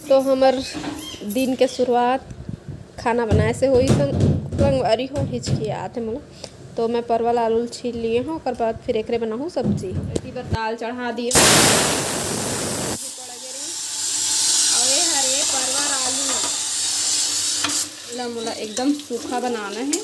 तो हमार दिन के शुरुआत खाना बनाए से हुई संगवारी हो हिचकियात है मोला। तो मैं परवल आलू छील लिए हूँ और बाद फिर एकरे बनाऊँ सब्जी। एक बार दाल चढ़ा दिए और ये हरे परवल आलू ला मोला एकदम सूखा बनाना है।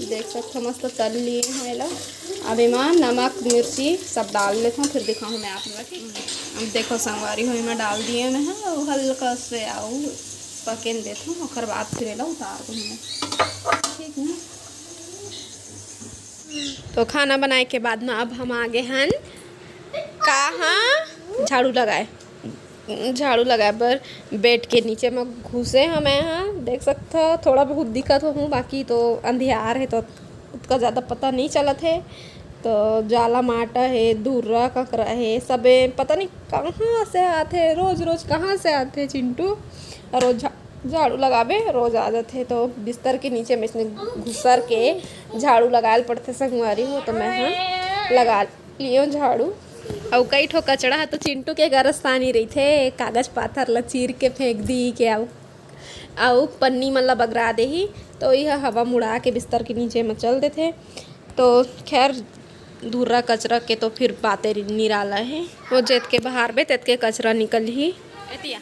देख सकते मस्त तल लिए हैं ला। अब इमा नमक मिर्ची सब डाल लेता हूँ फिर दिखाऊँ मैं आप लोग। अब देखो संगवारी हो में डाल दिए मैं हल्का से आऊ पकेन देता हूँ और बाद फिर ला उतार दूँ मैं। ठीक है। तो खाना बनाए के बाद में अब हम आगे हैं कहाँ झाड़ू लगाए पर बेड के नीचे में घुसे हमें यहाँ देख सकते हो थोड़ा बहुत दिक्कत हूँ बाकी तो अंधियार है तो उसका ज़्यादा पता नहीं चलत है। तो जाला माटा है धुर्रा ककरा है सब पता नहीं कहाँ से आते रोज़ रोज़ कहाँ से आते चिंटू रोज़ झाड़ू लगावे रोज़ आ जाते। तो बिस्तर के नीचे में इसने घुसर के झाड़ू लगाए पड़ते संगवारी हो। तो मैं हाँ लगा लियो झाड़ू और कई ठो कचड़ा है तो चिंटू के गरस्तानी रही थे कागज पाथर ला चीर के फेंक दी के आऊ पन्नी मन ला बगरा दे ही तो यह हवा मुड़ा के बिस्तर के नीचे में चल देते। तो खैर धुर्रा कचरा के तो फिर बातें निराला है वो जेत के बाहर में तेत के कचरा निकल ही एतिया।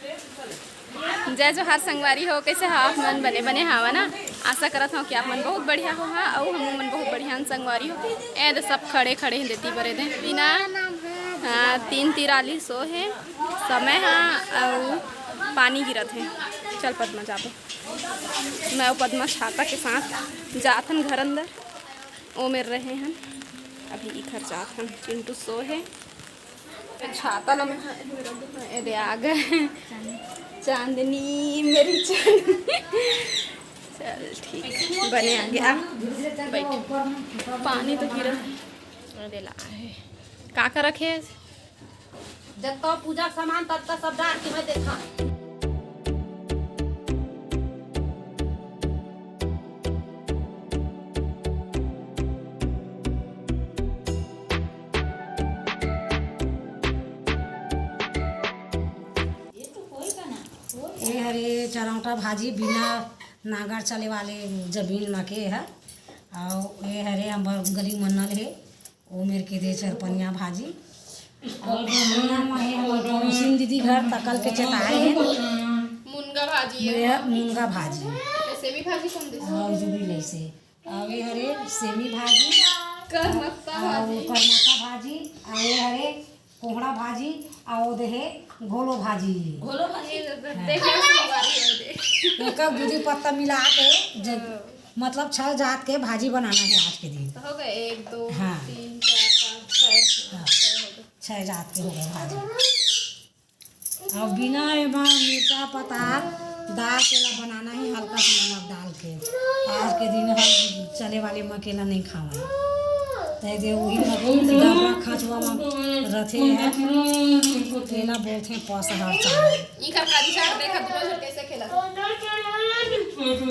जय जोहार संगवारी हो कैसे हाँ आप मन बने बने हावा ना। आशा करत हूँ कि आप मन बहुत बढ़िया हो हाँ और हम मन बहुत बढ़िया संगवारी हो। ए तो सब खड़े खड़े हैं देती बरे दे बिना हाँ 3:43 है समय हाँ और पानी गिरत है। चल पद्मा जाबो मैं पद्मा छाता के साथ जाथन घर अंदर ओ मेर रहे हैं अभी इधर जाथन चिंटू सो है छाता ना मैं दे आ गए चांदनी मेरी चांदनी। चल ठीक बने आ गया बैठ पानी तो गिरा अरे ला है का रखे जब तो पूजा सामान तब तक सब डाल के मैं देखा। ये हरे चरौटा भाजी बिना नागर चले वाले जमीन में के है और ये हरे हमार गली मनल है वो मेरे के दे चरपनिया भाजी और पड़ोसिन दीदी घर तकल के चेताए है मुनगा भाजी है मुनगा भाजी सेमी भाजी कौन दे और जो भी लैसे और ये हरे सेमी भाजी करमत्ता भाजी और ये हरे कोहड़ा भाजी और देहे घोलो भाजी एक दूधी पत्ता मिला के जब मतलब 6 जात के भाजी बनाना है आज के दिन। हो गए 1 2 हाँ 3 4 5 6 6 जात के हो गए भाजी और बिना मिर्चा पता दाल केला बनाना है हल्का सा नमक डाल के। आज के दिन हम चले वाले मकेला नहीं खावे दे वही डबरा खचवा में रथे है केला बोलते हैं पस हर चावल ई का काजी चाट देखा दूसरा कैसे खेला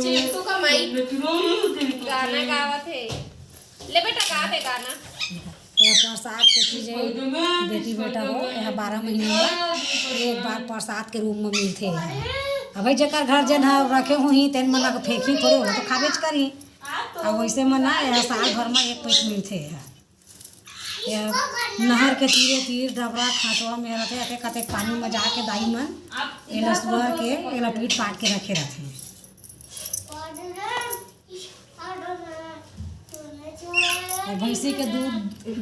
चिंटू का माई गाना गावत है ले बेटा गा दे गाना। यह प्रसाद के चीज बेटी बेटा हो यह 12 महीने में एक बार प्रसाद के रूप में मिलते हैं। अब जकर घर जन रखे हुई तेन मना के फेंकी थोड़े हो तो खाबेच करी और वैसे मना यह साल भर में एक पैस मिलते हैं। यह नहर के तीरे तीर डबरा खाटवा में रहते अटे कते पानी में जाके दाई मन एला सुअर के एला पीट पाट के रखे रहते। और भैंसी के दूध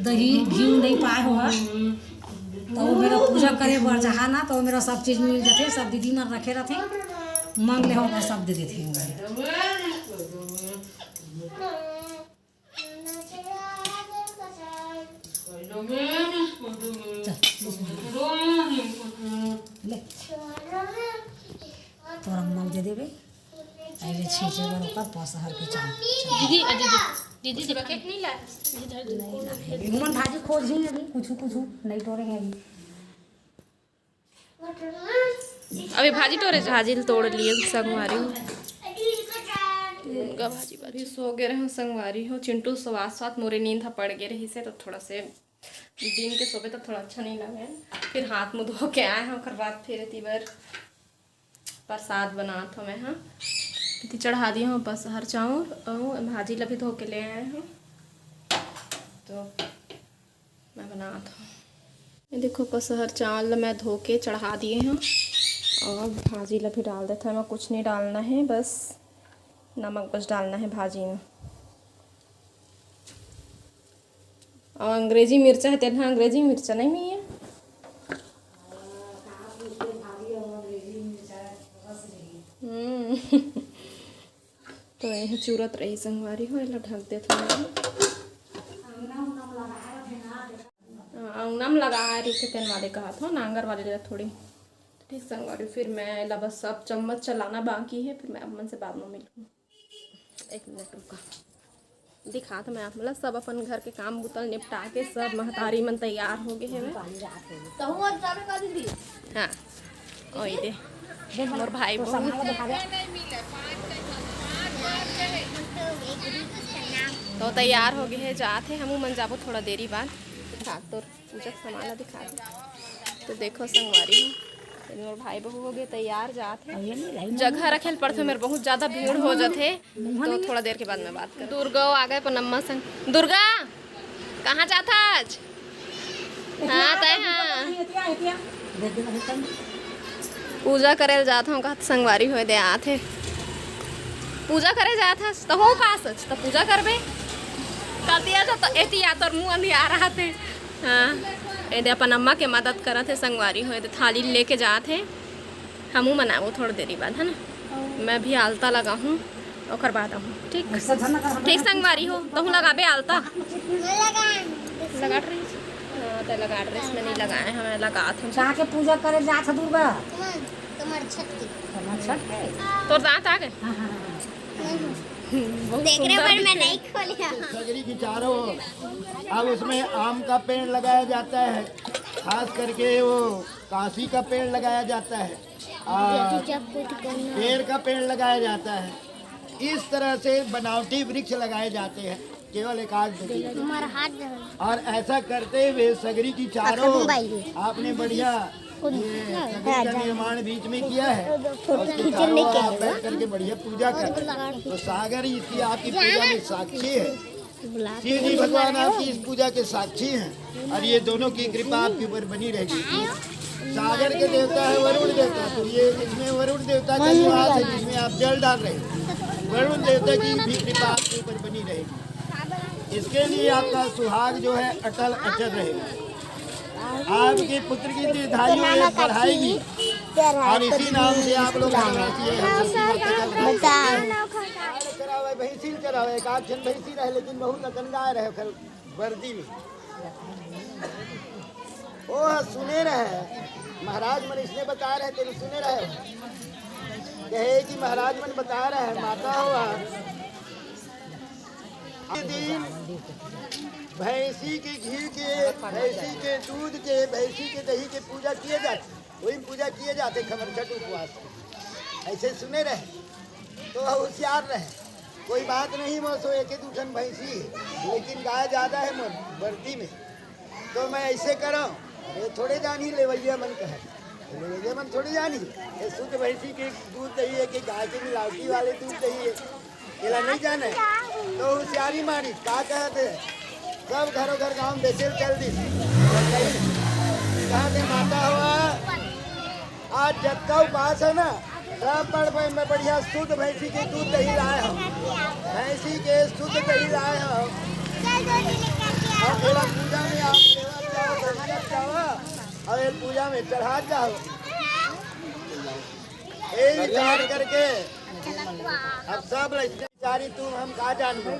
दही घी नहीं पाए हो तो वो मेरा पूजा करे बर जहाँ ना तो मेरा सब चीज़ मिल जाते सब दीदी मन रखे रहते मांग ले होगा सब दे देते तोरा मल दे देवे ऐसे छींचे बर ओकर पसहर के चाम दीदी दीदी जब केक नहीं ला इधर मन भाजी खोज ही अभी कुछ नहीं तोड़े हैं अभी भाजी भाजी तोड़ लिए संगवारी हो मुनगा भाजी भाजी सो गए रहे संगवारी हो। चिंटू स्वाद मोरे नींद पड़ गए रही से तो थोड़ा से दिन के सोबे तो थोड़ा अच्छा नहीं लगे फिर हाथ मुँह धो के आए हैं और बाद फिर तीबर प्रसाद बना था मैं। हाँ कितनी चढ़ा दी हूँ बस हर चाउर और भाजी लभी धो के ले आए हूँ तो मैं बना था। ये देखो पसहर चावल मैं धो के चढ़ा दिए हैं और भाजी लभी डाल देता है। मैं कुछ नहीं डालना है, बस नमक बस डालना है भाजी में। और अंग्रेजी मिर्चा है तेना, अंग्रेजी मिर्चा नहीं मी है। तो यह चूरत रही संगवारी हो ढक दे अंगनम लगा रही थे तेन वाले कहा था नांगर वाले थोड़ी ठीक संगवारी। फिर मैं ला बस सब चम्मच चलाना बाकी है, फिर मैं अम्मन से बाद में मिलूँ। एक मिनट रुका दिखा था मैं आप मतलब सब अपन घर के काम बुतल निपटा के सब महतारी मन तैयार हो गए हैं। हाँ और दे मोर भाई बहन तो तैयार हो गए हैं जाते हम मन जाबो थोड़ा देरी बाद। दिखा तो पूजा सामान दिखा दे तो देखो संगवारी मोर भाई बहू हो गए तैयार जाते। जगह रखे पड़ते मेरे बहुत ज़्यादा भीड़ हो जाते तो थोड़ा देर के बाद में बात कर। दुर्गा आ गए पनम्मा संग। दुर्गा कहाँ जाता आज? हाँ तय हाँ पूजा करे जाता हूँ कहा संगवारी हो दे आते पूजा करे जाता तो हो का सच तो पूजा करबे कर दिया तो एतिया तोर मुँह अंधिया रहा थे। हाँ यदि अपन अम्मा के मदद करा थे संगवारी हो तो थाली लेके जाते हमू मनाओ थोड़ी देरी बाद है ना। मैं भी आलता लगा हूँ और बाद आऊँ ठीक ठीक संगवारी हो तो हूँ लगाबे आलता लगा रही। हाँ तो लगा ड्रेस में नहीं लगाए हमें लगा थे जाके पूजा करे जात दुर्गा तो दांत आ गए देख रहे पर मैं नहीं खोलिया। सगरी की चारों अब उसमें आम का पेड़ लगाया जाता है, खास करके वो काशी का पेड़ लगाया जाता है और पेड़ का पेड़ लगाया जाता है। इस तरह से बनावटी वृक्ष लगाए जाते हैं केवल एक आध और ऐसा करते हुए सगरी की चारों आपने बढ़िया का निर्माण बीच में किया है और आप बैठ करके बढ़िया पूजा कर। तो सागर इसकी आपकी पूजा में साक्षी है, शिव जी भगवान आपकी इस पूजा के साक्षी हैं और ये दोनों की कृपा आपके ऊपर बनी रहेगी। सागर के देवता है वरुण देवता, तो ये इसमें वरुण देवता का निवास है जिसमें आप जल डाल रहे हैं। वरुण देवता की भी कृपा आपके ऊपर बनी रहेगी। इसके लिए आपका सुहाग जो है अटल अचल रहेगा। आपके पुत्र की दीर्घायु बढ़ाएगी और इसी नाम से आप लोग भैंसी चरावे एक आध भैंसी रहे लेकिन बहुत गंगा रहे कल वर्दी में। ओ सुने रहे महाराज मन इसने बता रहे तेरे सुने रहे कहे कि महाराज मन बता रहे हैं माता हुआ दिन भैंसी के घी के भैंसी के दूध के भैंसी के दही के पूजा किए जाते, वही पूजा किए जाते खबर छठ उपवास ऐसे सुने रहे तो होशियार रहे। कोई बात नहीं मोसो एक ही दूसन भैंसी लेकिन गाय ज़्यादा है मन वर्दी में तो मैं ऐसे करो ये थोड़े जानी लेवैया मन कहे लेवैया मन थोड़ी जानी ये शुद्ध भैंसी के दूध दही है कि गाय के मिलावटी वाले दूध दही है केला नहीं जाने तो होशियारी मारी का कहते सब घरों घर गाँव बेचल चल दी कहा थे माता हुआ आज जब का उपास है ना सब पढ़ मैं बढ़िया शुद्ध भैंसी के दूध दही लाए हूँ भैंसी के शुद्ध दही लाए हूँ और पूजा में आप जाओ और पूजा में चढ़ा जाओ विचार करके अब सब बेचारी तुम हम कहा जानबो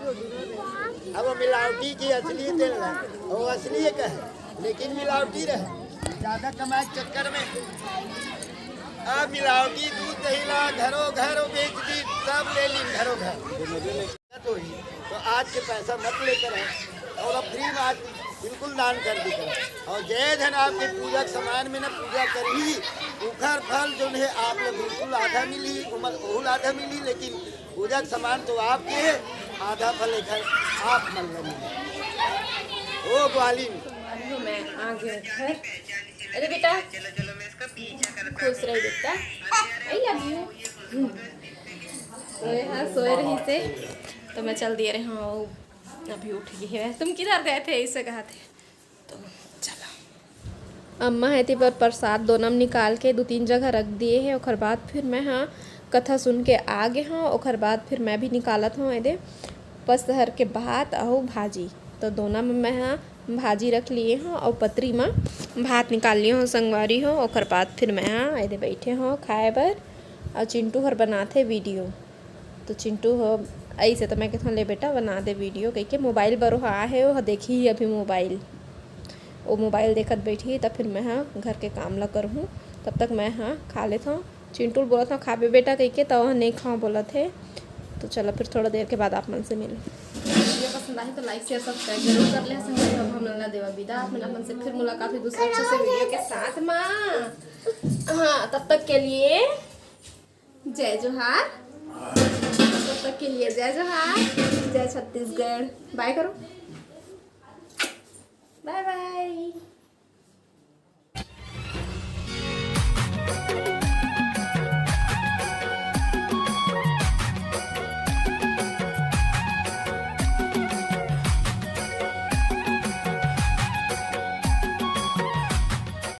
अब वो मिलावटी की असली तेल है वो असली का है लेकिन मिलावटी रहे ज़्यादा कमाए चक्कर में अब मिलावटी दूध दही ला घरों घरों बेच दी सब ले ली घरों घर तो आज के पैसा मत लेकर है और अब फ्री में आज बिल्कुल दान कर दी कर और जय धन आपके पूजा सामान में न पूजा कर ही उखर फल जो है आप लोग बिल्कुल आधा मिली उमल आधा मिली लेकिन पूजा सामान तो आपके है आधा फल लेकर आप मल रहे ओ ग्वाली में आ गए घर अरे बेटा खुश रही बेटा, आई लव यू। सोए हाँ सोए रही थे तो मैं चल दिए रहे। हाँ वो अभी उठ गई है। तुम किधर गए थे इसे कहा थे तो चलो। अम्मा है थी पर प्रसाद दोनों निकाल के 2-3 जगह रख दिए है। और बाद फिर मैं हाँ कथा सुन के आ गए हाँ। और बाद फिर मैं भी निकालत हूँ ये पसहर के भात और भाजी। तो दोनों में मैं हाँ भाजी रख लिए हूँ और पतरी में भात निकाल लिए हूँ संगवारी हो। और बाद फिर मैं हाँ ये बैठे हो खाए बर। और चिंटू हर बनाते वीडियो। तो चिंटू हो ऐसे तो मैं कहता ले बेटा बना दे वीडियो कह के मोबाइल बर हाँ है वो देखी ही अभी मोबाइल। वो मोबाइल देखत बैठी तब फिर मैं हाँ घर के काम ला कर हूँ। तब तक मैं हाँ खा लेता हूँ। चिंटू बोला था खाबे बेटा कह के तो नहीं खाओ बोला थे। तो चलो फिर थोड़ा देर के बाद आप मन से मिलो। वीडियो पसंद आए तो लाइक शेयर सब्सक्राइब जरूर कर ले। अब हम लल्ला देवा विदा। आप मन से फिर मुलाकात हुई दूसरे अच्छे से वीडियो के साथ माँ। हाँ तब तक के लिए जय जोहार। तब तक के लिए जय जोहार, जय छत्तीसगढ़। बाय करो, बाय बाय।